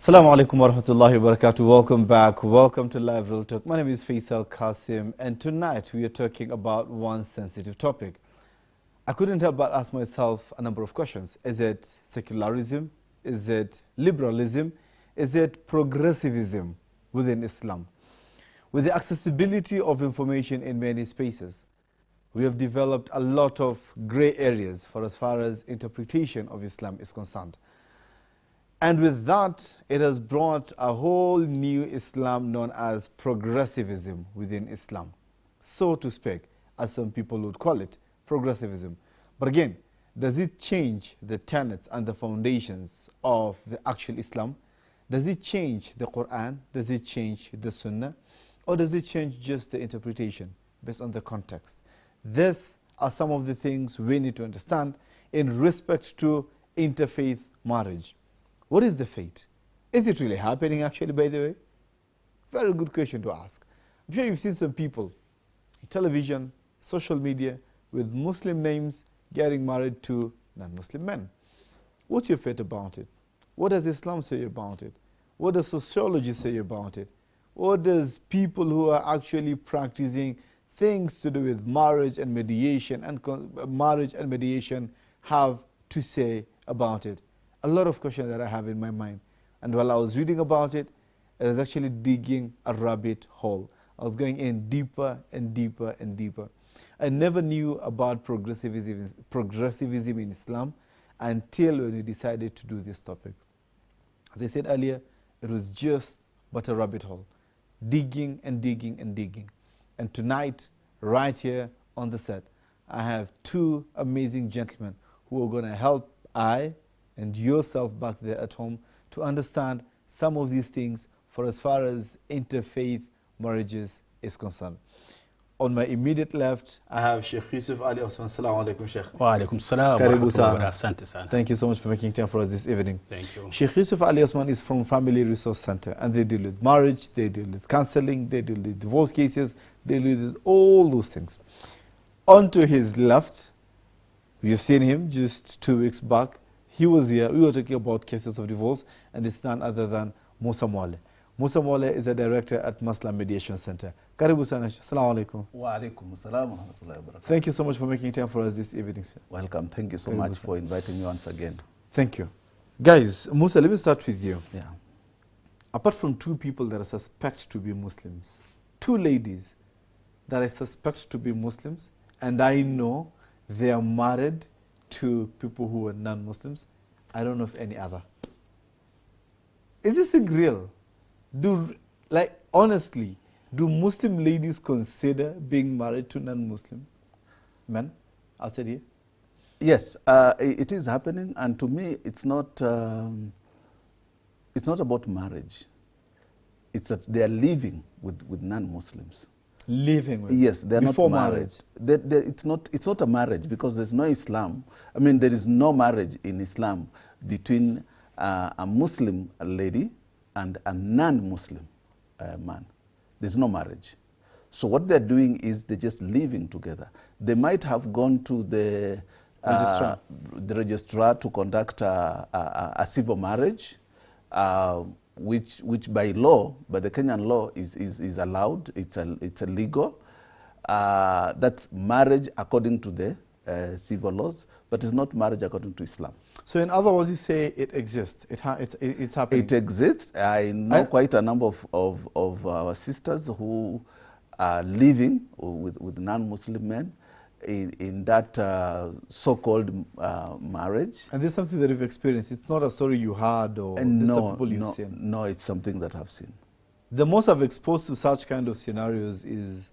Assalamu alaikum wa rahmatullahi wa barakatuh. Welcome back. Welcome to Live Real Talk. My name is Faisal Kassim, and tonight we are talking about one sensitive topic. I couldn't help but ask myself a number of questions. Is it secularism? Is it liberalism? Is it progressivism within Islam? With the accessibility of information in many spaces, we have developed a lot of gray areas for as far as interpretation of Islam is concerned. And with that, it has brought a whole new Islam known as progressivism within Islam, so to speak, as some people would call it, progressivism. But again, does it change the tenets and the foundations of the actual Islam? Does it change the Quran? Does it change the Sunnah? Or does it change just the interpretation based on the context? These are some of the things we need to understand in respect to interfaith marriage. What is the faith? Is it really happening actually, by the way? Very good question to ask. I'm sure you've seen some people on television, social media, with Muslim names getting married to non-Muslim men. What's your faith about it? What does Islam say about it? What does sociology say about it? What does people who are actually practicing things to do with marriage and mediation have to say about it? A lot of questions that I have in my mind. And while I was reading about it, I was actually digging a rabbit hole. I was going in deeper and deeper and deeper. I never knew about progressivism in Islam until when we decided to do this topic. As I said earlier, it was just but a rabbit hole. Digging and digging and digging. And tonight, right here on the set, I have two amazing gentlemen who are going to help I and yourself back there at home to understand some of these things for as far as interfaith marriages is concerned. On my immediate left, I have Sheikh Yusuf Ali Osman. Assalamu alaikum, Sheikh. Wa alaikum salam wa rahmatullahi wa barakatuh. Thank you so much for making time for us this evening. Thank you. Sheikh Yusuf Ali Osman is from Family Resource Center, and they deal with marriage, they deal with counseling, they deal with divorce cases, they deal with all those things. On to his left, we've seen him just 2 weeks back. He was here. We were talking about cases of divorce, and it's none other than Musa Mwale. Musa Mwale is a director at Masla Mediation Center. Karibu sana. Assalamu alaikum. Wa alaikum assalam wa rahmatullahi wa barakatuh. Thank you so much for making time for us this evening, sir. Welcome. Thank you so much for inviting me once again. Thank you. Guys, Musa, let me start with you. Yeah. Apart from two people that I suspect to be Muslims, two ladies that I suspect to be Muslims, and I know they are married to people who are non-Muslims, I don't know of any other. Is this thing real? Honestly, do Muslim ladies consider being married to non-Muslim men outside here? Yes, it is happening, and to me, it's not about marriage. It's that they are living with non-Muslims. Living with? Yes, they're before not marriage. It's not a marriage because there's no Islam. I mean, there is no marriage in Islam between a Muslim lady and a non-Muslim man. There's no marriage. So what they're doing is they're just living together. They might have gone to the registrar to conduct a civil marriage, which by law, by the Kenyan law, is allowed. It's illegal. That's marriage according to the civil laws, but it's not marriage according to Islam. So in other words, you say it exists. It's happening. It exists. I know quite a number of our sisters who are living with non-Muslim men in that so-called marriage. And this is something that you've experienced. It's not a story you heard or people you've seen. No, it's something that I've seen. The most I've exposed to such kind of scenarios is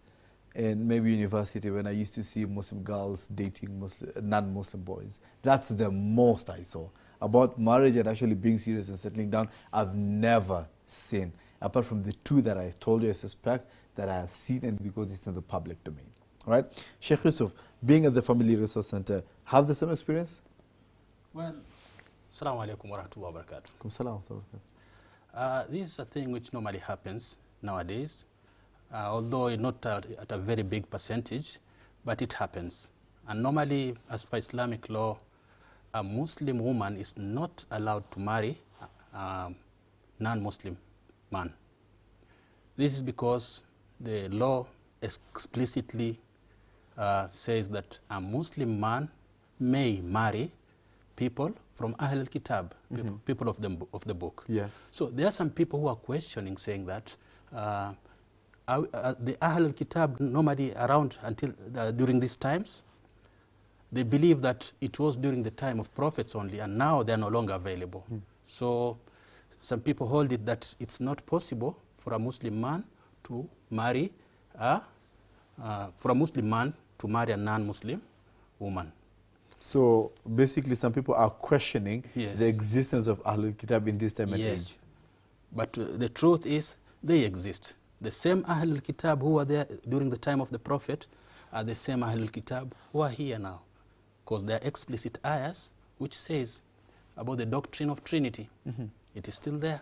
in maybe university when I used to see Muslim girls dating non-Muslim boys. That's the most I saw. About marriage and actually being serious and settling down, I've never seen. Apart from the two that I told you I suspect that I have seen, and because it's in the public domain. All right? Sheikh Yusuf, being at the Family Resource Center, have the same experience? Well, assalamu alaikum wa rahmatullahi wa barakatuh. This is a thing which normally happens nowadays. Although not at a very big percentage, but it happens. And normally, as per Islamic law, a Muslim woman is not allowed to marry non-Muslim man. This is because the law explicitly says that a Muslim man may marry people from Ahl al-Kitab, people of the book. Yeah. So there are some people who are questioning, saying that the Ahl al-Kitab normally around until during these times. They believe that it was during the time of prophets only, and now they are no longer available. So some people hold it that it's not possible for a Muslim man to marry a non-Muslim woman. So basically, some people are questioning Yes. the existence of Ahlul Kitab in this time and age. But the truth is, they exist. The same Ahlul Kitab who were there during the time of the Prophet are the same Ahlul Kitab who are here now. Because there are explicit ayahs which says about the doctrine of Trinity. It is still there.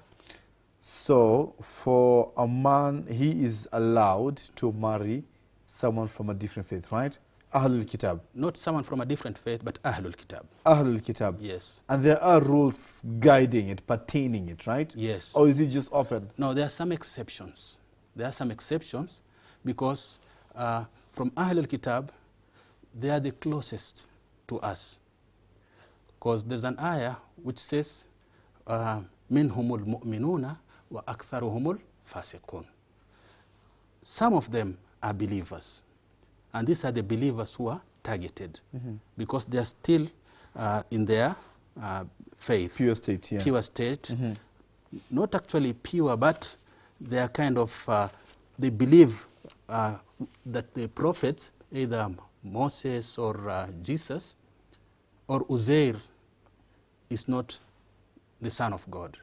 So for a man, he is allowed to marry someone from a different faith, right? Ahlul Kitab. Not someone from a different faith, but Ahlul Kitab. Ahlul Kitab. Yes. And there are rules guiding it, pertaining it, right? Yes. Or is it just open? No, there are some exceptions. There are some exceptions because from Ahlul Kitab, they are the closest to us. Because there's an ayah which says, minhumul mu'minuna wa aktharuhumul fasiqun. Some of them are believers. And these are the believers who are targeted because they are still in their faith. Pure state, yeah. Pure state. Not actually pure, but they are kind of, they believe that the prophets, either Moses or Jesus or Uzair, is not the son of God.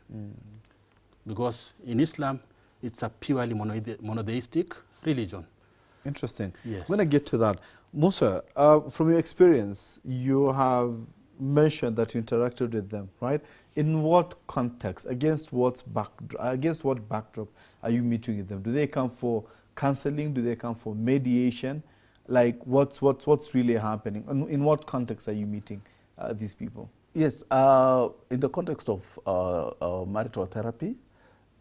Because in Islam, it's a purely monotheistic religion. Interesting. Yes. I'm going to get to that. Musa, from your experience, you have mentioned that you interacted with them, right? In what context, against what backdrop are you meeting with them? Do they come for counseling? Do they come for mediation? Like, what's really happening? In what context are you meeting these people? Yes, in the context of marital therapy,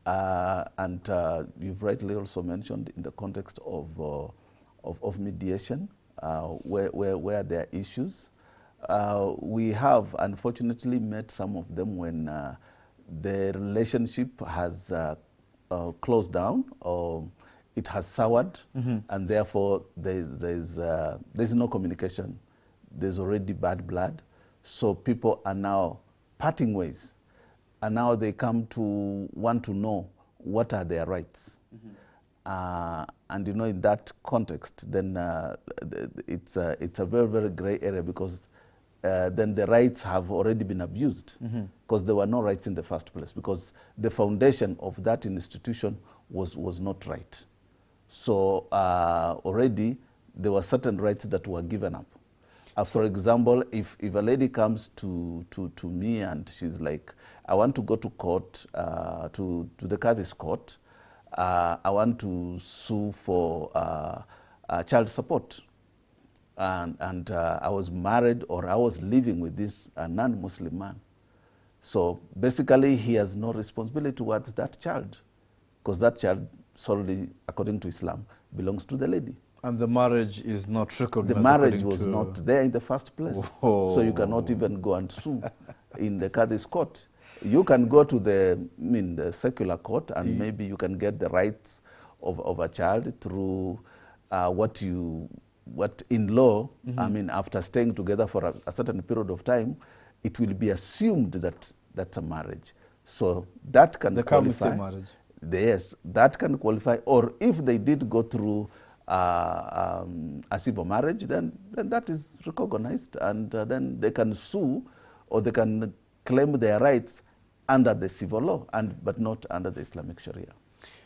and you've rightly also mentioned in the context of mediation, where there are issues. We have unfortunately met some of them when the relationship has closed down or it has soured, and therefore there's no communication. There's already bad blood, so people are now parting ways, and now they come to want to know what are their rights. And you know, in that context, then it's a very, very gray area because then the rights have already been abused because there were no rights in the first place because the foundation of that institution was not right. So already there were certain rights that were given up. For example, if a lady comes to me and she's like, I want to go to court, to the Qadhi's court, I want to sue for child support. And I was married or I was living with this non-Muslim man. So basically he has no responsibility towards that child because that child solely, according to Islam, belongs to the lady. And the marriage is not recognized. The marriage was not there in the first place. Whoa. So you cannot even go and sue in the Qadhi's court. You can go to the secular court and maybe you can get the rights of a child through what in law, I mean, after staying together for a certain period of time, it will be assumed that that's a marriage. So that can qualify. Marriage. Yes, that can qualify. Or if they did go through a civil marriage, then that is recognized, and then they can sue or they can claim their rights under the civil law, but not under the Islamic Sharia.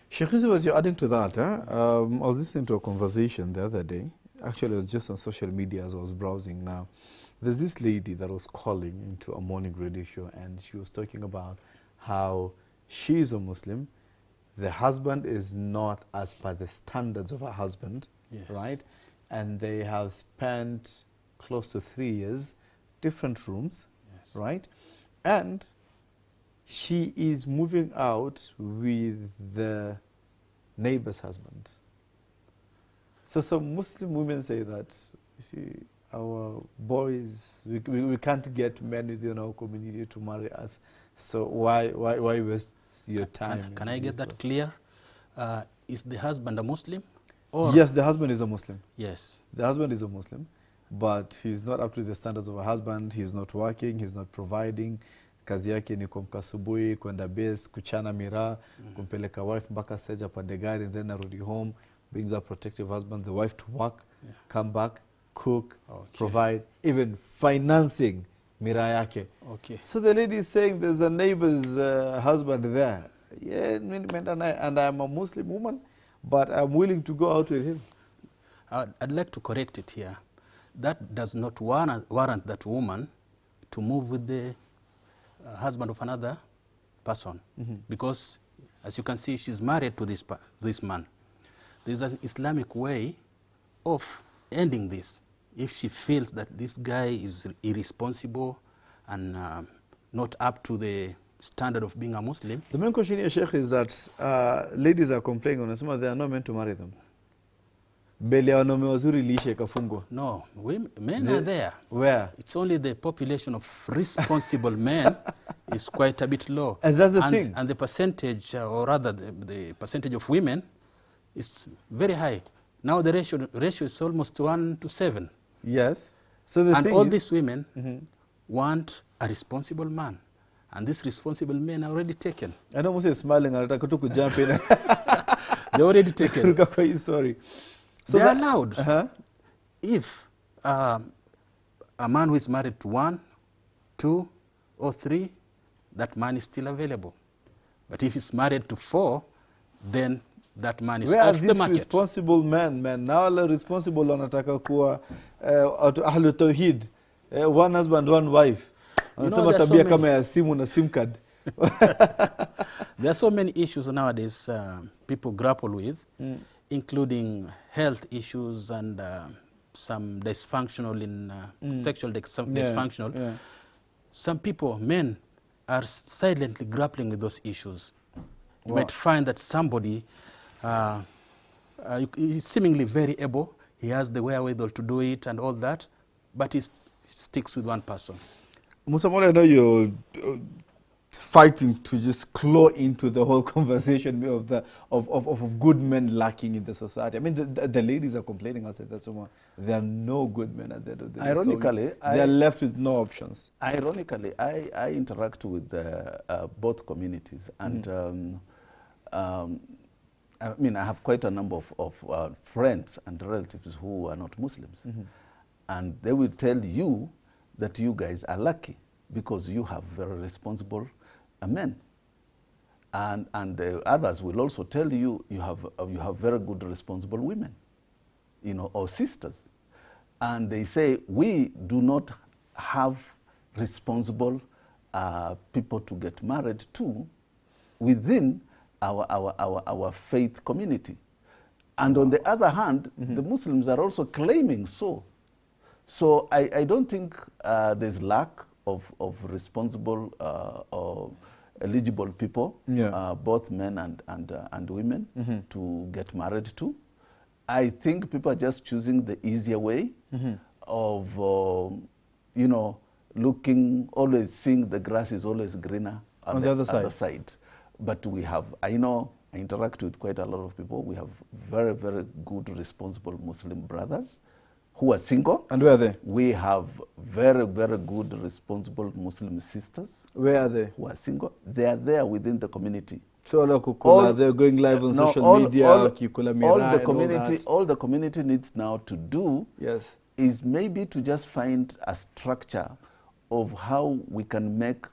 Sheikh Yusuf, as you're adding to that, I was listening to a conversation the other day. Actually, it was just on social media as I was browsing now. There's this lady that was calling into a morning radio show, and she was talking about how she is a Muslim. The husband is not as per the standards of a husband, Yes. right? And they have spent close to 3 years, different rooms, Yes. right? And she is moving out with the neighbor's husband. So some Muslim women say that, you see, our boys, we can't get men within our community to marry us. So why waste your time? Can I get that clear? Is the husband a Muslim? Or Yes, the husband is a Muslim. yes. The husband is a Muslim, but he's not up to the standards of a husband. He's not working, he's not providing. Kazi yake ni kumka asubuhi, kwenda base, kuchana miraa, kumpeleka wife mpaka stage apande gari, and then arudi home, being the protective husband, the wife to work, come back, cook, provide, even financing miraa yake. Okay. So the lady is saying there's a neighbor's husband there. Yeah, and I'm a Muslim woman, but I'm willing to go out with him. I'd like to correct it here. That does not warrant that woman to move with the husband of another person, because, as you can see, she's married to this man. There's an Islamic way of ending this. If she feels that this guy is irresponsible and not up to the standard of being a Muslim. The main question here, Sheikh, is that ladies are complaining on Asma, they are not meant to marry them. No, men are there. Where? It's only the population of responsible men is quite a bit low. And that's the thing. And the percentage, or rather the percentage of women is very high. Now the ratio is almost 1 to 7. Yes. So the and thing all is, these women want a responsible man. And these responsible men are already taken. I know Musa is smiling, I to jump in. They're already taken. Sorry. So they're allowed. If a man who is married to 1, 2, or 3, that man is still available. But if he's married to 4, then that man is off the market. Where are these responsible men? Now all responsible wanataka kuwa ahlu tawhid, one husband, one wife. Wanasema tabia kama ya simu na SIM card. There are so many issues nowadays people grapple with, including health issues and some dysfunctional sexual dysfunctional. Yeah. Some people, men, are silently grappling with those issues. You might find that somebody is seemingly very able, he has the wherewithal to do it and all that, but he sticks with one person. Musa Mola, I know you're fighting to just claw into the whole conversation of good men lacking in the society. I mean, the ladies are complaining outside that someone there are no good men at the end of the day. Ironically, so they are left with no options. Ironically, I interact with both communities, and I mean, I have quite a number of friends and relatives who are not Muslims, and they will tell you that you guys are lucky because you have very responsible men. And the others will also tell you you have very good responsible women, you know, or sisters. And they say we do not have responsible people to get married to within our faith community. And on the other hand, the Muslims are also claiming so. So I don't think there's lack of responsible or eligible people, both men and women, to get married to. I think people are just choosing the easier way of, you know, looking, always seeing the grass is always greener on the other side. But we have, I know, I interact with quite a lot of people. We have very, very good, responsible Muslim brothers who are single. And where are they? We have very, very good, responsible Muslim sisters. Where are they? Who are single. They are there within the community. So they're going live on social media. All the community needs now to do is maybe to just find a structure of how we can make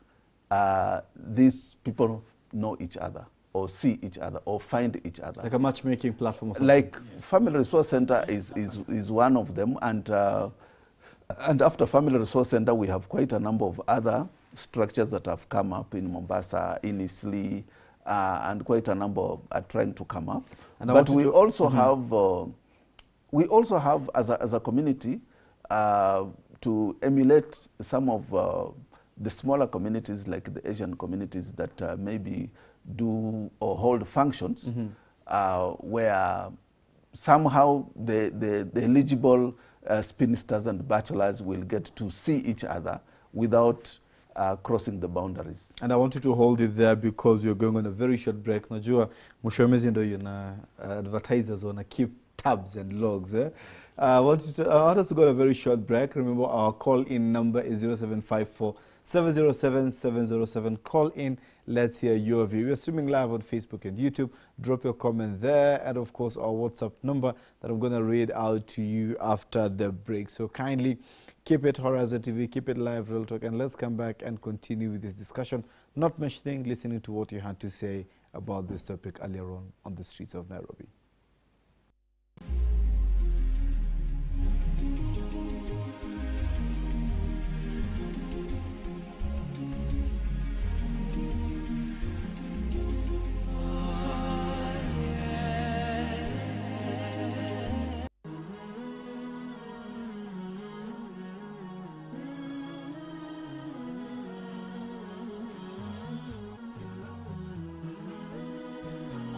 these people know each other, or see each other, or find each other. Like a matchmaking platform or something. Like Family Resource Center is one of them, and after Family Resource Center, we have quite a number of other structures that have come up in Mombasa, in Isli, and quite a number are trying to come up. And but we also have, as a community, to emulate some of the smaller communities like the Asian communities that maybe do or hold functions where somehow the eligible spinsters and bachelors will get to see each other without crossing the boundaries. And I want you to hold it there because you're going on a very short break. Najua, mwisho ndo yuna advertisers wanna keep tabs and logs. I want us to go on a very short break. Remember, our call-in number is 0754 707 707. Call in. Let's hear your view. We're streaming live on Facebook and YouTube. Drop your comment there. And, of course, our WhatsApp number that I'm going to read out to you after the break. So kindly keep it Horizon TV, keep it live, Real Talk, and let's come back and continue with this discussion, not mentioning, listening to what you had to say about this topic earlier on the streets of Nairobi.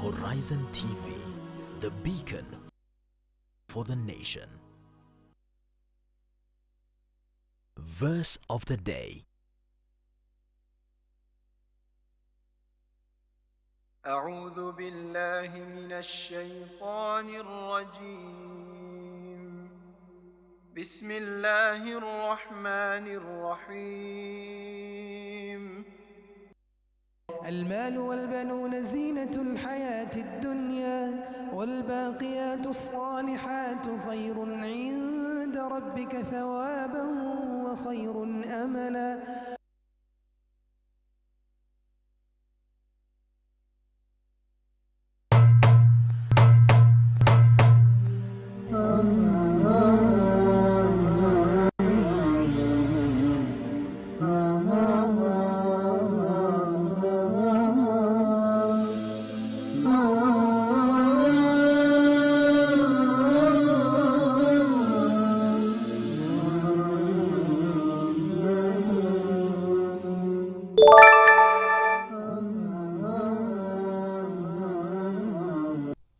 Horizon TV, the beacon for the nation. Verse of the day. أعوذ بالله من الشيطان الرجيم. بسم الله الرحمن الرحيم. المال والبنون زينة الحياة الدنيا والباقيات الصالحات خير عند ربك ثوابا وخير أملا.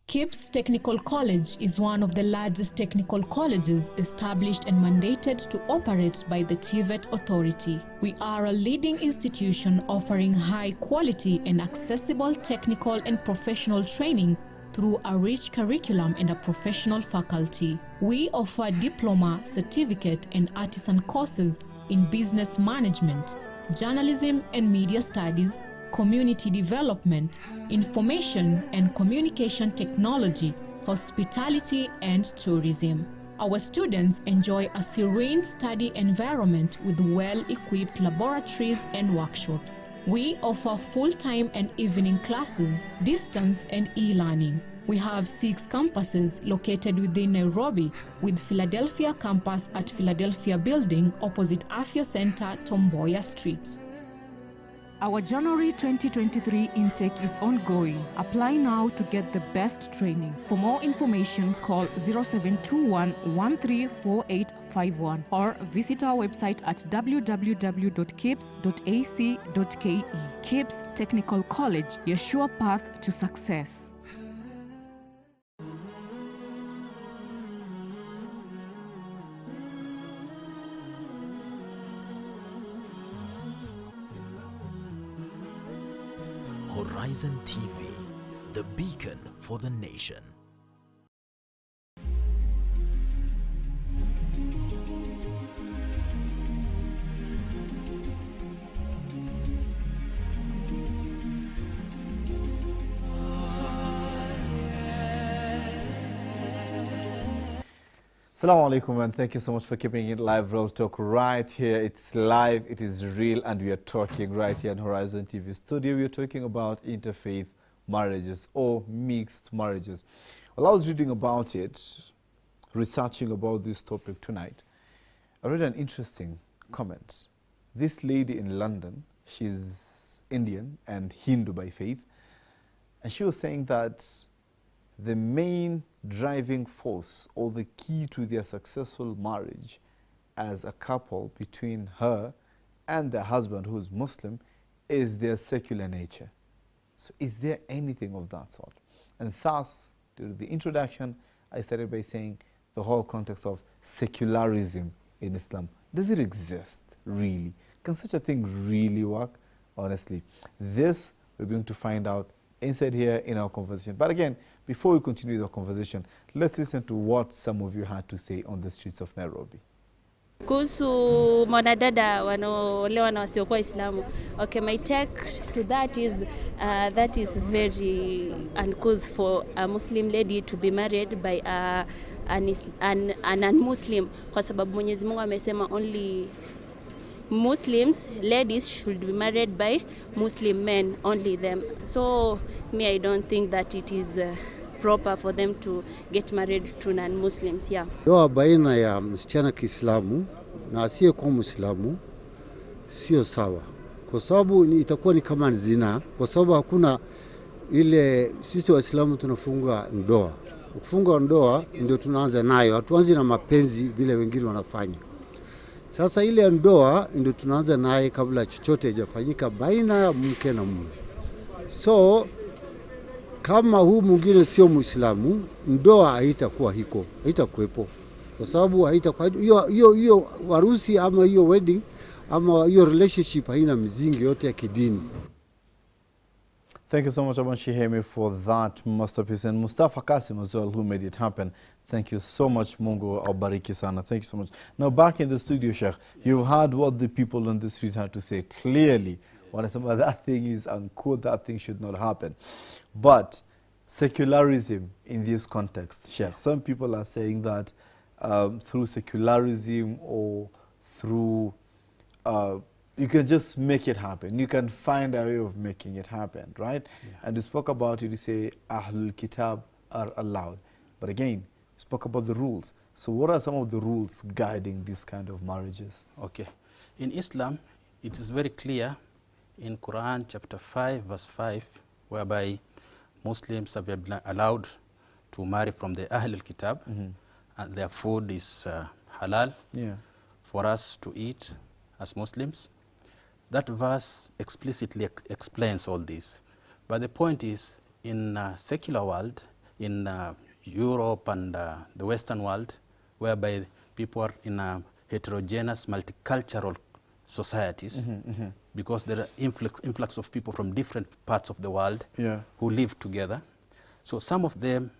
KIPS Technical College is one of the largest technical colleges established and mandated to operate by the TVET Authority. We are a leading institution offering high quality and accessible technical and professional training through a rich curriculum and a professional faculty. We offer diploma, certificate, and artisan courses in business management, journalism and media studies, community development, information and communication technology, hospitality, and tourism. Our students enjoy a serene study environment with well-equipped laboratories and workshops. We offer full-time and evening classes, distance and e-learning. We have 6 campuses located within Nairobi, with Philadelphia campus at Philadelphia Building opposite Afya Center, Tomboya Street. Our January 2023 intake is ongoing. Apply now to get the best training. For more information, call 0721 134851 or visit our website at www.kips.ac.ke. KIPS Technical College, your sure path to success. Horizon TV, the beacon for the nation. Assalamu alaikum, and thank you so much for keeping it live. Real Talk right here. It's live, it is real, and we are talking right here in Horizon TV studio. We are talking about interfaith marriages or mixed marriages. Well, I was reading about it, researching about this topic tonight. I read an interesting comment. This lady in London, she's Indian and Hindu by faith, and she was saying that the main driving force or the key to their successful marriage as a couple between her and their husband, who is Muslim, is their secular nature. So is there anything of that sort? And thus, during the introduction, I started by saying the whole context of secularism in Islam. Does it exist, really? Can such a thing really work? Honestly, this we're going to find out inside here in our conversation. But again, before we continue the conversation, let's listen to what some of you had to say on the streets of Nairobi. Kuhusu mwanadada wanaolewa na wasiokuwa Islamu. Okay, my take to that is very uncouth for a Muslim lady to be married by an non-Muslim, kwa sababu Mwenyezi Mungu amesema only Muslims, ladies should be married by Muslim men, only them. So me, I don't think that it is proper for them to get married to non-Muslims. Yeah. Ndoa baina ya msichana Kiislamu na asiyekuwa Muislamu sio sawa, kwa sababu itakuwa ni kama zina, kwa sababu hakuna ile, sisi Waislamu tunafunga ndoa. Kufunga ndoa ndio tunaanza nayo, hatuanzi na mapenzi vile wengine wanafanya. Sasa ile ndoa ndio tunaanza naye kabla chochote hajafanyika baina ya mke na mume. So kama huu mwingine sio Muislamu, ndoa haitakuwa hiko, haitakuwepo, kwa sababu haitakuwa hiyo harusi ama hiyo wedding ama hiyo relationship haina misingi yote ya kidini. Thank you so much, Aban Shihemi, for that masterpiece. And Mustafa Kassim as well, who made it happen. Thank you so much, Mungo Albariki Sana. Thank you so much. Now, back in the studio, Sheikh, you've heard what the people on the street had to say. Clearly, what some of that thing is uncouth, that thing should not happen. But secularism in this context, Sheikh, some people are saying that through secularism or through you can just make it happen. You can find a way of making it happen, right? Yeah. And you spoke about it, you say Ahlul Kitab are allowed. But again, you spoke about the rules. So what are some of the rules guiding this kind of marriages? Okay. In Islam, it is very clear in Quran chapter 5, verse 5, whereby Muslims have been allowed to marry from the Ahlul Kitab, and their food is halal for us to eat as Muslims. That verse explicitly explains all this. But the point is, in secular world, in Europe and the Western world, whereby people are in a heterogeneous, multicultural societies, because there are influx of people from different parts of the world who live together. So some of them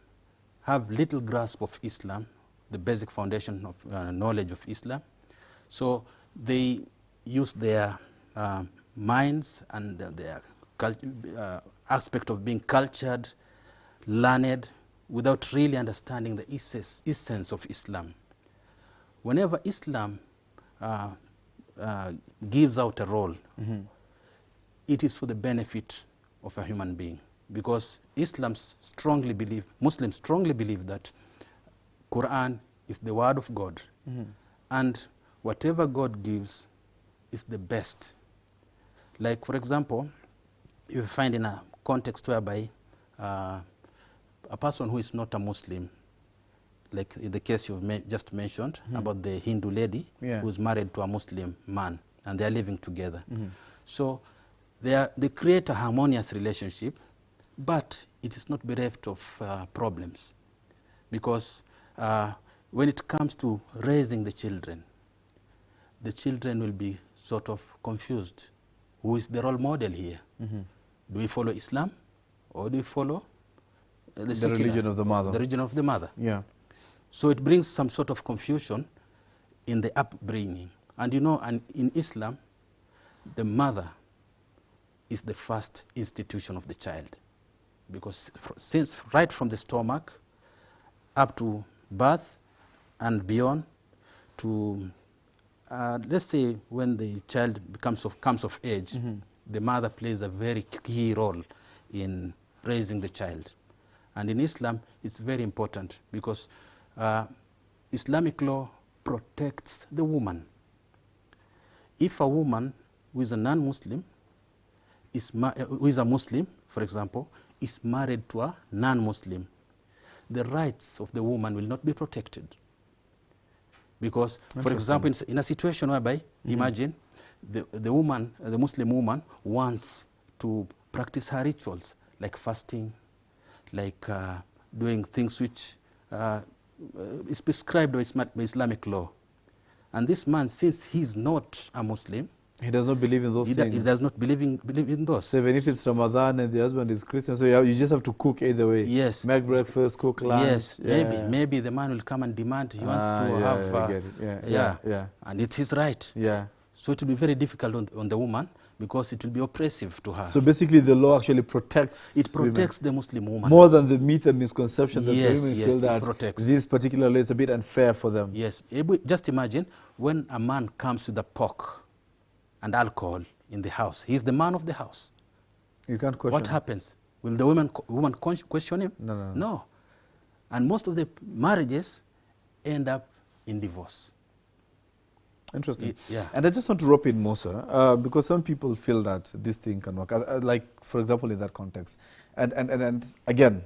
have little grasp of Islam, the basic foundation of knowledge of Islam. So they use their minds and their aspect of being cultured, learned, without really understanding the essence of Islam. Whenever Islam gives out a role, it is for the benefit of a human being, because Muslims strongly believe that Quran is the word of God, and whatever God gives is the best. Like, for example, you find in a context whereby a person who is not a Muslim, like in the case you've just mentioned about the Hindu lady who is married to a Muslim man, and they are living together. So they create a harmonious relationship, but it is not bereft of problems, because when it comes to raising the children will be sort of confused. Who is the role model here? Do we follow Islam, or do we follow the religion of the mother? The religion of the mother. Yeah. So it brings some sort of confusion in the upbringing. And you know, and in Islam, the mother is the first institution of the child, because since right from the stomach up to birth and beyond to let's say when the child comes of age, the mother plays a very key role in raising the child. And in Islam, it's very important, because Islamic law protects the woman. If a woman who is a non-Muslim, who is a Muslim, for example, is married to a non-Muslim, the rights of the woman will not be protected. Because, for example, in a situation whereby, imagine, the woman, the Muslim woman, wants to practice her rituals, like fasting, like doing things which is prescribed by Islamic law. And this man, since he's not a Muslim, he does not believe in those things. He does not believe in those. So even if it's Ramadan and the husband is Christian, so you just have to cook either way. Yes. Make breakfast, cook lunch. Yes, yeah. maybe the man will come and demand he wants to have. And it's his right. Yeah. So it will be very difficult on the woman, because it will be oppressive to her. So basically the law actually protects women. The Muslim woman. More than the myth and misconception that yes, women yes, feel that this particular law is a bit unfair for them. Yes. Just imagine when a man comes with the pork and alcohol in the house. He's the man of the house. You can't question What happens? Will the woman question him? No. And most of the marriages end up in divorce. Interesting. Yeah. And I just want to rope in Musa, because some people feel that this thing can work, like, for example, in that context. And again,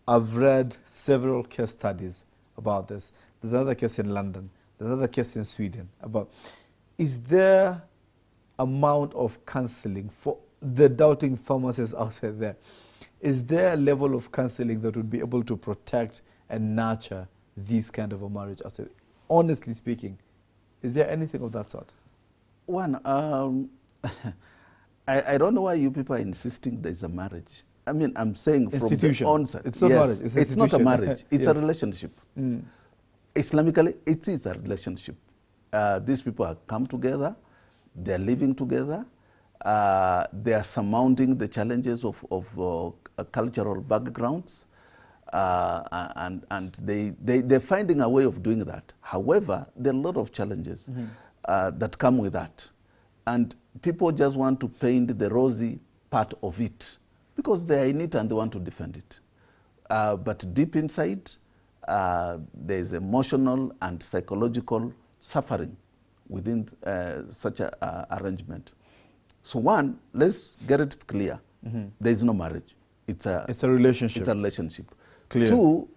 I've read several case studies about this. There's another case in London. There's another case in Sweden. Is there amount of counseling for the doubting Thomases outside there? Is there a level of counseling that would be able to protect and nurture this kind of a marriage outside? Honestly speaking, is there anything of that sort? One, I don't know why you people are insisting there's a marriage. I mean, I'm saying from the onset. It's not marriage. It's not a marriage. It's a relationship. Islamically, it is a relationship. These people have come together. They're living together. They are surmounting the challenges of cultural backgrounds. And they're finding a way of doing that. However, there are a lot of challenges that come with that. And people just want to paint the rosy part of it because they are in it and they want to defend it. But deep inside, there's emotional and psychological suffering within such an arrangement. So one, let's get it clear. There is no marriage. It's a relationship. It's a relationship. Clear. Two,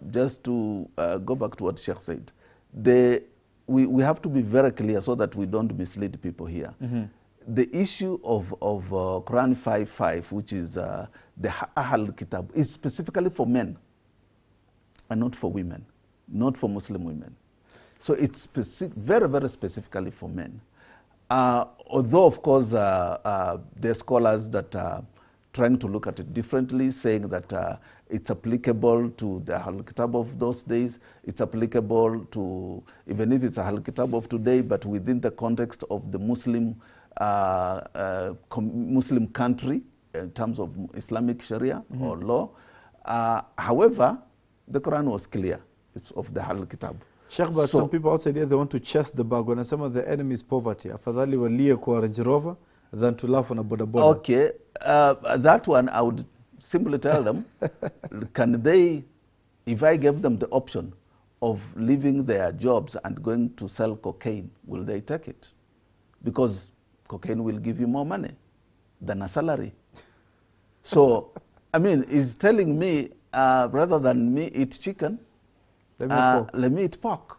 just to go back to what Sheikh said, we have to be very clear so that we don't mislead people here. The issue of Quran 5:5, which is the Ahl Kitab, is specifically for men and not for women, not for Muslim women. So it's very, very specifically for men. Although, of course, there are scholars that are trying to look at it differently, saying that it's applicable to the Ahl Kitab of those days. It's applicable to, even if it's a Ahl Kitab of today, but within the context of the Muslim Muslim country in terms of Islamic Sharia or law. However, the Quran was clear. It's of the Ahl Kitab. Sheikh, but some people outside here, they want to chest the bargain, and some of the enemy's poverty. Afadhali walie kwa Range Rover than to laugh on a boda boda. Okay, that one I would simply tell them, can they, if I gave them the option of leaving their jobs and going to sell cocaine, will they take it? Because cocaine will give you more money than a salary. So, I mean, he's telling me, rather than me eat chicken, let me eat pork.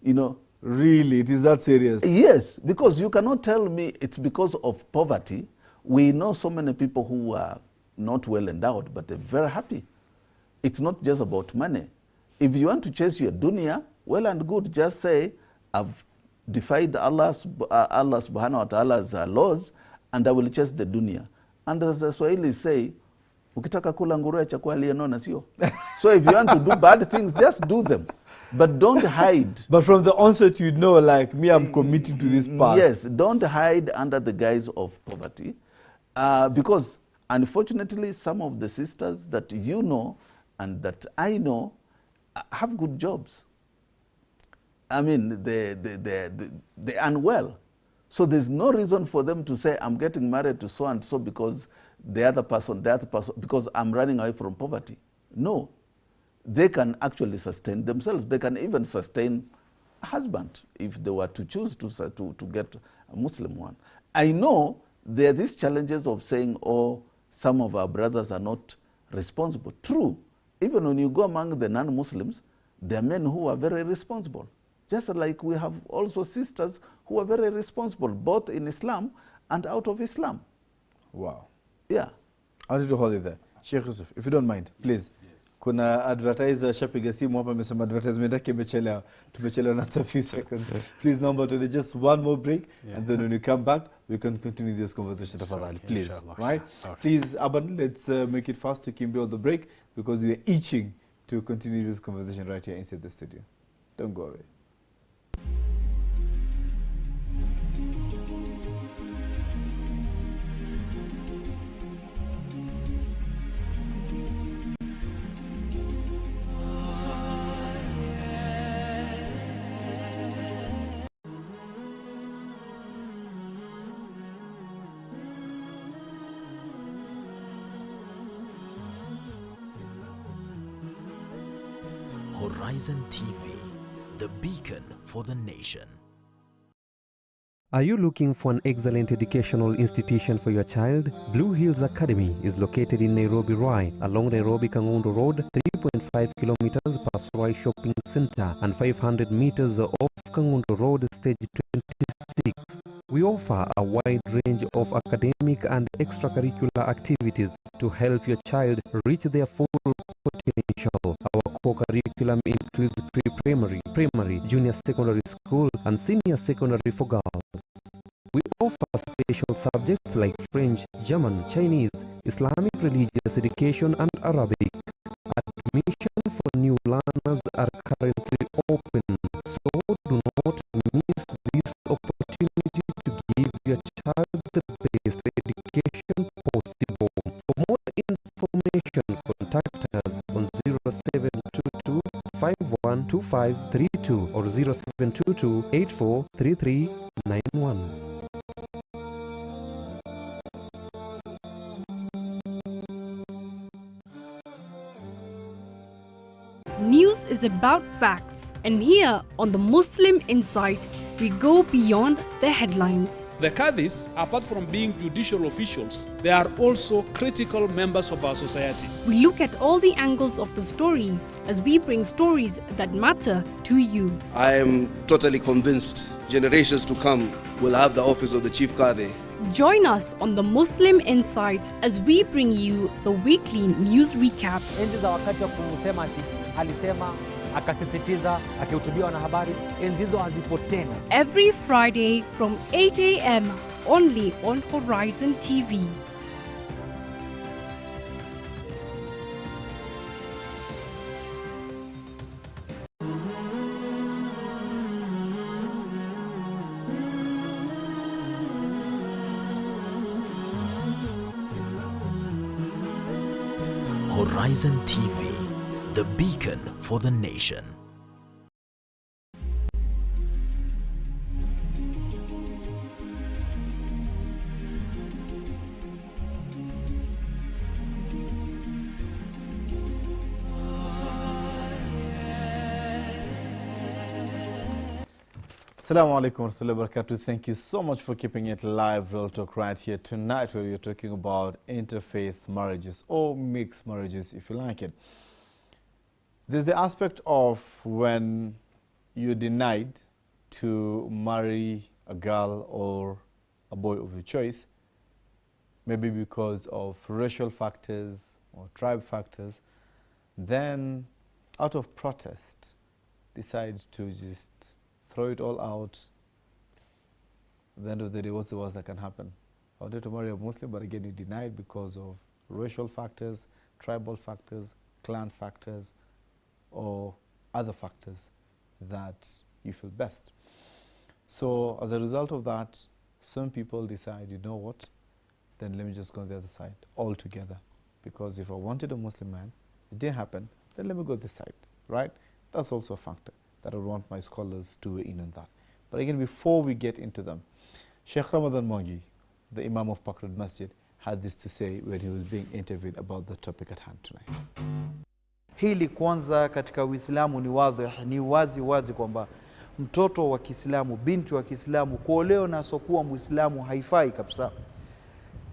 You know. Really? It is that serious? Yes, because you cannot tell me it's because of poverty. We know so many people who are not well endowed, but they're very happy. It's not just about money. If you want to chase your dunya, well and good, just say, I've defied Allah subhanahu wa ta'ala's laws, and I will chase the dunya. And as the Swahili say, ukitaka kula nguruwe chakua aliyenona sio. So if you want to do bad things, just do them. But don't hide. But from the onset, you know, like, me, I'm committing to this path. Yes, don't hide under the guise of poverty. Because, unfortunately, some of the sisters that you know and that I know have good jobs. I mean, they earn well. So there's no reason for them to say, I'm getting married to so-and-so because the other person, because I'm running away from poverty. No. They can actually sustain themselves. They can even sustain a husband if they were to choose to get a Muslim one. I know there are these challenges of saying, oh, some of our brothers are not responsible. True. Even when you go among the non-Muslims, there are men who are very responsible. Just like we have also sisters who are very responsible, both in Islam and out of Islam. Wow. Yeah. I want you to hold it there. Sheikh Yusuf, if you don't mind, please. Kuna advertiser shapiga simu hapa amesema advertisement yake imechelewa. Tumechelewa na a few seconds. Please number to just one more break, and then when you come back, we can continue this conversation. Tafadhali, please. Right? Please, Aban, let's make it fast to Kimbe on the break, because we are itching to continue this conversation right here inside the studio. Don't go away. Horizon TV, the beacon for the nation. Are you looking for an excellent educational institution for your child? Blue Hills Academy is located in Nairobi, Rai, along Nairobi Kangundo Road, 3.5 kilometers past Rai Shopping Center and 500 meters off Kangundo Road, stage 26. We offer a wide range of academic and extracurricular activities to help your child reach their full potential. Our core curriculum includes pre-primary, primary, junior secondary school, and senior secondary for girls. We offer special subjects like French, German, Chinese, Islamic religious education, and Arabic. Admission for new learners are currently open, so do not miss this opportunity to give your child the best education possible. For more information, contact us on 0722 512532 or 0722 843391. News is about facts, and here on the Muslim Insight, we go beyond the headlines. The Qadis, apart from being judicial officials, they are also critical members of our society. We look at all the angles of the story as we bring stories that matter to you. I am totally convinced generations to come will have the office of the Chief Qadi. Join us on the Muslim Insight as we bring you the weekly news recap. Enzi za wakati wa kusema ati alisema akasisitiza akihutubia wanahabari, enzi hizo hazipo tena. Every Friday from 8 a.m. only on Horizon TV. Horizon TV, the beacon for the nation. Assalamu alaikum wa rahmatullahi wa barakatuh. Thank you so much for keeping it live. Real Talk right here tonight, where we're talking about interfaith marriages or mixed marriages, if you like it. There's the aspect of when you're denied to marry a girl or a boy of your choice, maybe because of racial factors or tribe factors, then out of protest, decide to just throw it all out. At the end of the day, what's the worst that can happen? I wanted to marry a Muslim, but again, you denied because of racial factors, tribal factors, clan factors, or other factors that you feel best. So as a result of that, some people decide, you know what, then let me just go on the other side altogether. Because if I wanted a Muslim man, it didn't happen, then let me go this side, right? That's also a factor that I would want my scholars to weigh in on that. But again, before we get into them, Sheikh Ramadan Mongi, the Imam of Pakrud Masjid, had this to say when he was being interviewed about the topic at hand tonight. Hili kwanza katika Uislamu ni ni wazi wazi kwamba mtoto wa Kiislamu, binti wa Kiislamu kuolewa na asokuwa Muislamu haifai kabisa.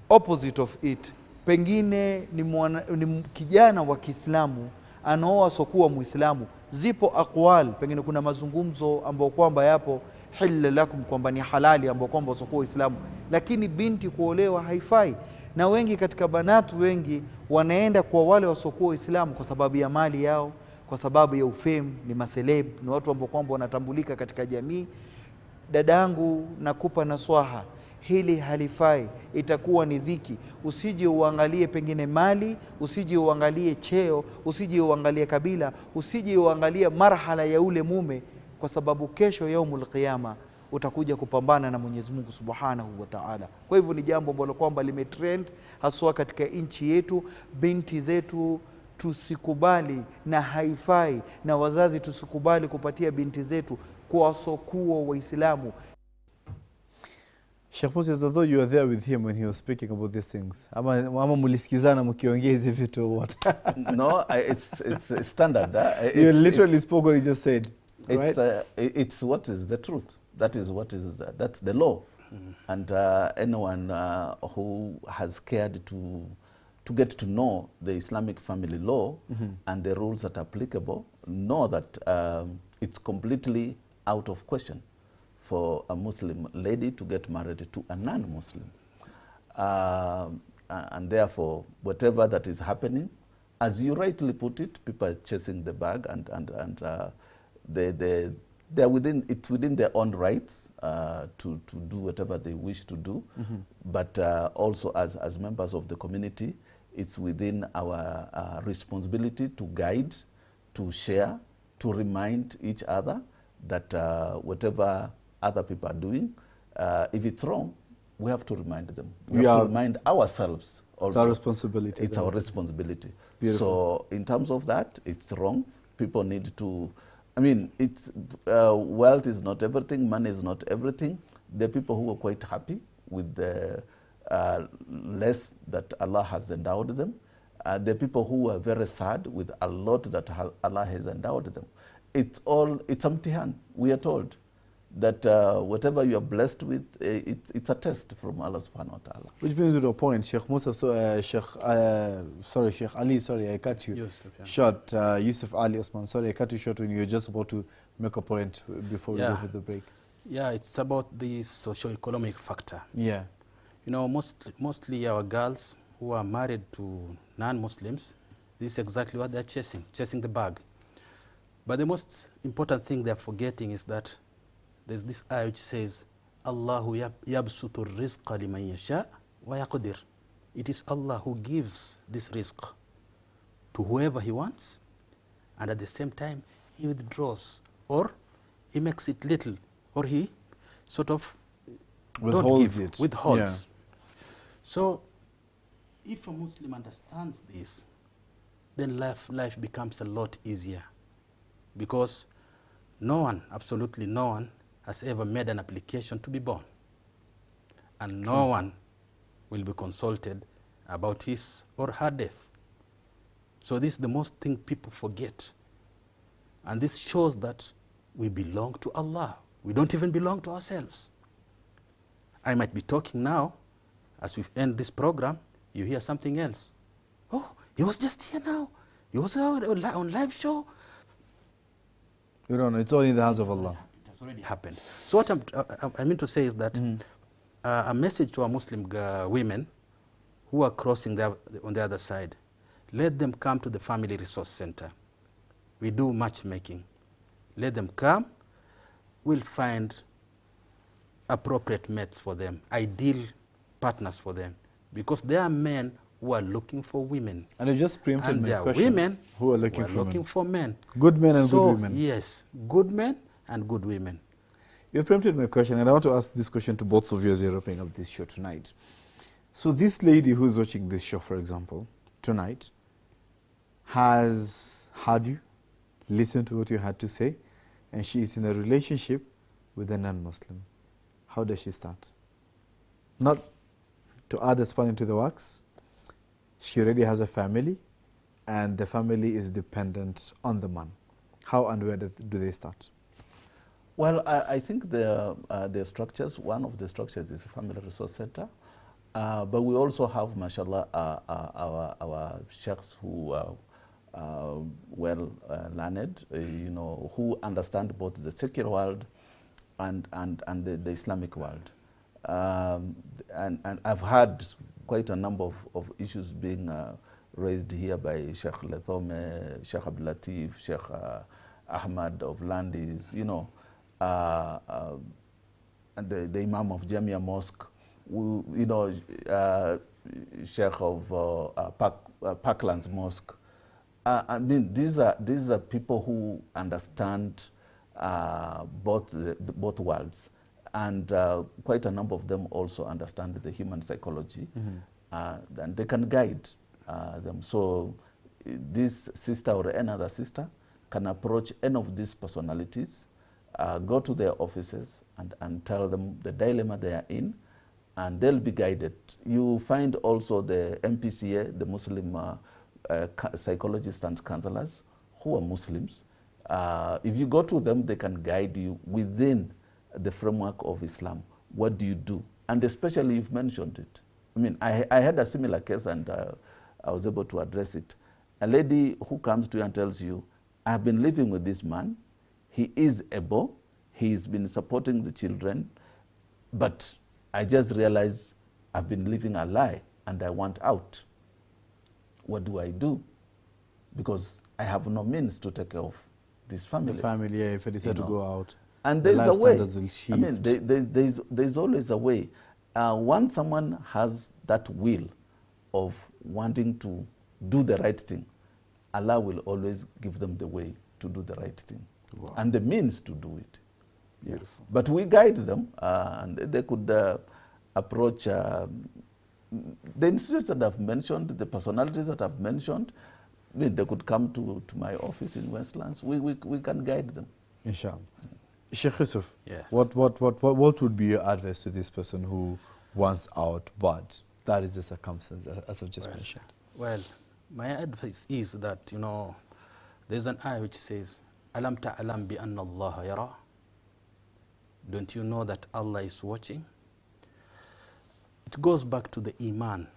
Opposite of it, pengine ni kijana wa Kiislamu anaoa asokuwa Muislamu. Zipo aqwal, pengine kuna mazungumzo ambayo kwamba yapo hilla lakum, kwamba ni halali ambao kwamba wasiokuwa Waislamu, lakini binti kuolewa haifai. Na wengi katika banatu wengi wanaenda kwa wale wasiokuwa Waislamu kwa sababu ya mali yao, kwa sababu ya ufame, ni maseleb, ni watu ambao kwamba wanatambulika katika jamii. Dadangu, nakupa naswaha, hili halifai, itakuwa ni dhiki. Usije uangalie pengine mali, usije uangalie cheo, usije uangalie kabila, usije uangalie marhala ya ule mume, kwa sababu kesho yaumul qiyama utakuja kupambana na Mwenyezi Mungu Subhanahu wa Ta'ala. Kwa hivyo ni jambo ambalo kwamba limetrend haswa katika nchi yetu. Binti zetu tusikubali, na haifai, na wazazi tusikubali kupatia binti zetu kwa wasokuwa Waislamu. Sheikh Moses, as though you were there with him when he was speaking about these things. Ama mulisikizana mkiongea hizi vitu what? No, it's standard. You literally spoke what he just said. It's, right? It's what is the truth. That is what is that's the law. And anyone who has cared to get to know the Islamic family law and the rules that are applicable know that it's completely out of question for a Muslim lady to get married to a non-Muslim. And therefore, whatever that is happening, as you rightly put it, people are chasing the bag, and they're within their own rights to do whatever they wish to do. But also as members of the community, it's within our responsibility to guide, to share, to remind each other that whatever other people are doing, if it's wrong, we have to remind them. We have to remind ourselves also. It's our responsibility. It's our responsibility. Beautiful. So in terms of that, it's wrong. People need to, I mean, it's, wealth is not everything, money is not everything. There are people who are quite happy with the less that Allah has endowed them. There are people who are very sad with a lot that Allah has endowed them. It's empty hand, we are told. That whatever you are blessed with, it's a test from Allah subhanahu wa ta'ala. Which brings me to a point, Sheikh Musa, Sheikh Ali, sorry, I cut you short. Yusuf Ali Osman, sorry, I cut you short when you were just about to make a point before we go to the break. Yeah, it's about the socio-economic factor. Yeah. You know, mostly our girls who are married to non-Muslims, this is exactly what they're chasing the bag. But the most important thing they're forgetting is that there's this ayah which says, Allahu yabsutu rizqa liman yasha wa yaqdir. It is Allah who gives this rizq to whoever He wants, and at the same time He withdraws, or He makes it little, or He sort of withholds. Yeah. So if a Muslim understands this, then life becomes a lot easier, because no one, absolutely no one, has ever made an application to be born, and no one will be consulted about his or her death. So this is the most thing people forget, and this shows that we belong to Allah. We don't even belong to ourselves. I might be talking now, as we end this program, you hear something else. Oh, he was just here now. He was on live show. You don't know, it's all in the hands of Allah. Already happened. So what I mean to say is that a message to our Muslim women who are crossing on the other side, let them come to the Family Resource Center. We do matchmaking. Let them come. We'll find appropriate mates for them, ideal partners for them, because there are men who are looking for women. And you just preempted my question. And there are women who are looking for men. Good men and good women. Yes, good men and good women. You've preempted my question, and I want to ask this question to both of you as you're wrapping up this show tonight. So this lady who's watching this show, for example, tonight, has heard you, listened to what you had to say, and she is in a relationship with a non-Muslim. How does she start? Not to add a spanner to the works, she already has a family, and the family is dependent on the man. How and where do they start? Well, I think the structures, one of the structures is a Family Resource Center, but we also have, mashallah, our sheikhs who are well learned, you know, who understand both the secular world and the Islamic world. And I've had quite a number of issues being raised here by Sheikh Lethome, Sheikh Abdul Latif, Sheikh Ahmad of Landis, you know, and the Imam of Jamia Mosque, you know, Sheikh of Parklands Mosque. I mean, these are people who understand both worlds, and quite a number of them also understand the human psychology, and they can guide them. So this sister or another sister can approach any of these personalities, go to their offices and tell them the dilemma they are in, and they'll be guided. You find also the MPCA, the Muslim psychologists and counselors who are Muslims. If you go to them, they can guide you within the framework of Islam. What do you do? And especially you've mentioned it. I mean, I had a similar case, and I was able to address it. A lady who comes to you and tells you, I've been living with this man. He is able. He's been supporting the children. But I just realized I've been living a lie and I want out. What do I do? Because I have no means to take care of this family. The family, yeah, if they decide to go out. And there's a way. I mean, there's always a way. Once someone has that will of wanting to do the right thing, Allah will always give them the way to do the right thing. Wow. And the means to do it. Beautiful. But we guide them, and they could approach the institutes that I've mentioned, the personalities that I've mentioned. I mean, they could come to my office in Westlands. We can guide them. Inshallah. Sheikh Yusuf, yeah. what would be your advice to this person who wants out, but that is the circumstance, as I've just mentioned? Well, my advice is that, you know, there's an ayah which says, Alam ta'alam bi anna Allah yara. Don't you know that Allah is watching? It goes back to the Iman.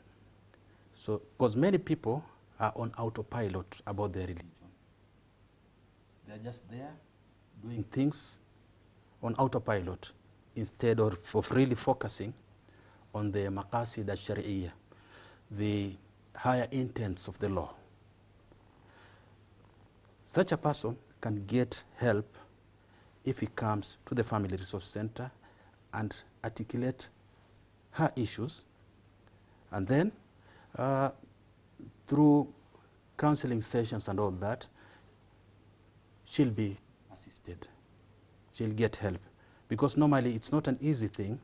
So, because many people are on autopilot about their religion. They're just there doing things on autopilot instead of really focusing on the maqasid al-shari'iyya, the higher intents of the law. Such a person can get help if he comes to the Family Resource Center and articulate her issues, and then through counseling sessions and all that, she'll be assisted. She'll get help, because normally it's not an easy thing,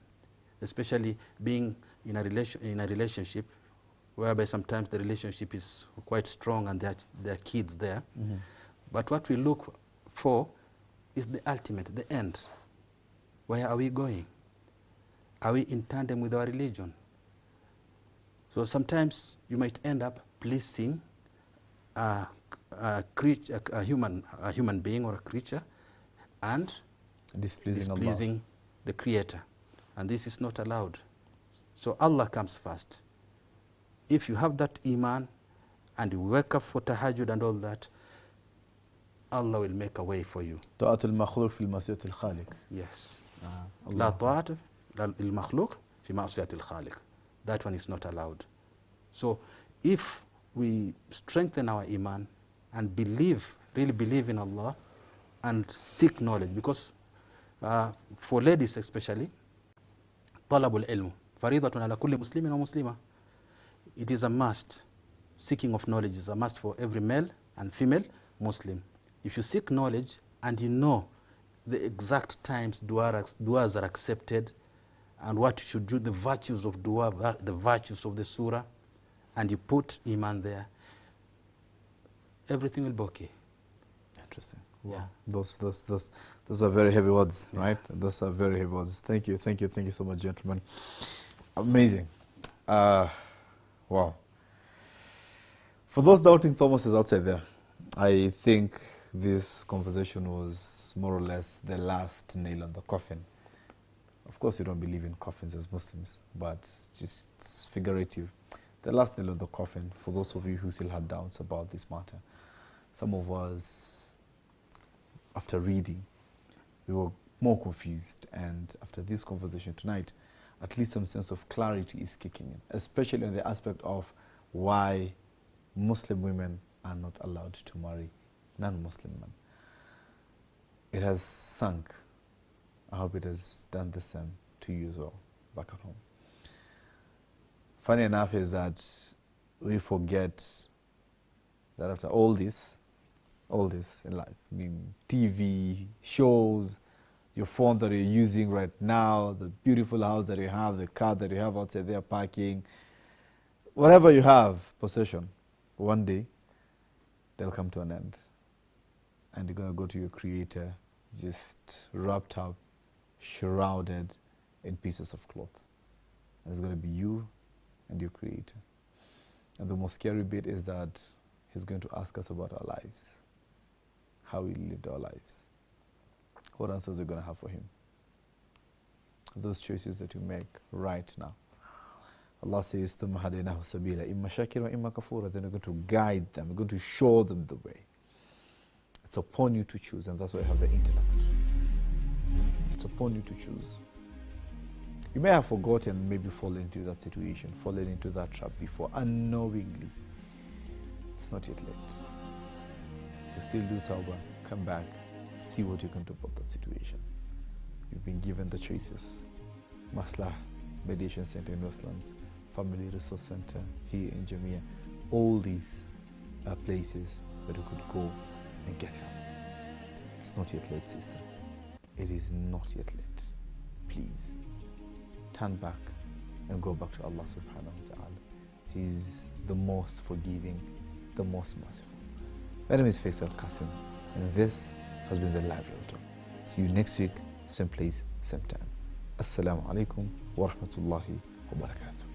especially being in a relationship whereby sometimes the relationship is quite strong and there are kids there. Mm-hmm. But what we look for is the ultimate, the end. Where are we going? Are we in tandem with our religion? So sometimes you might end up pleasing a human being or a creature, and displeasing the Creator. And this is not allowed. So Allah comes first. If you have that Iman and you wake up for tahajjud and all that, Allah will make a way for you. طاعة المخلوق في معصية الخالق. Yes. لا طاعة للمخلوق في معصية الخالق. That one is not allowed. So if we strengthen our Iman and really believe in Allah and seek knowledge, because for ladies especially, طلب العلم فريضة على كل مسلم ومسلمة. It is a must. Seeking of knowledge is a must for every male and female Muslim. If you seek knowledge and you know the exact times du'as are accepted and what you should do, the virtues of dua, the virtues of the surah, and you put Iman there, everything will be okay. Interesting. Wow. Yeah. Those are very heavy words, right? Those are very heavy words. Thank you so much, gentlemen. Amazing. Wow. For those doubting Thomases outside there, I think this conversation was more or less the last nail on the coffin. Of course, we don't believe in coffins as Muslims, but just it's figurative. The last nail on the coffin for those of you who still had doubts about this matter. Some of us, after reading, we were more confused. And after this conversation tonight, at least some sense of clarity is kicking in, especially in the aspect of why Muslim women are not allowed to marry non-Muslim men. It has sunk. I hope it has done the same to you as well, back at home. Funny enough is that we forget that after all this in life, I mean TV, shows, your phone that you're using right now, the beautiful house that you have, the car that you have outside there parking, whatever you have, possession, one day they'll come to an end. And you're going to go to your Creator just wrapped up, shrouded in pieces of cloth. And it's going to be you and your Creator. And the most scary bit is that He's going to ask us about our lives, how we lived our lives. What answers are we going to have for Him? Those choices that you make right now. Allah says, ثُمَّ هَدَيْنَاهُ سَبِيلًا إِمَّا شَاكِرًا وَإِمَّا كَفُورًا. Then we're going to guide them, we're going to show them the way. It's upon you to choose, and that's why you have the intellect. It's upon you to choose. You may have forgotten, maybe fallen into that situation, fallen into that trap before, unknowingly. It's not yet late. You still do tawbah, come back, see what you can do about that situation. You've been given the choices. Maslah Mediation Center in Westlands, Family Resource Center here in Jamia. All these are places that you could go and get help. It's not yet late, sister. It is not yet late. Please, turn back and go back to Allah subhanahu wa ta'ala. He's the most forgiving, the most merciful. My name is Faisal Kassim, and this has been the Live Real Talk. See you next week, same place, same time. Assalamu alaikum wa rahmatullahi wa barakatuh.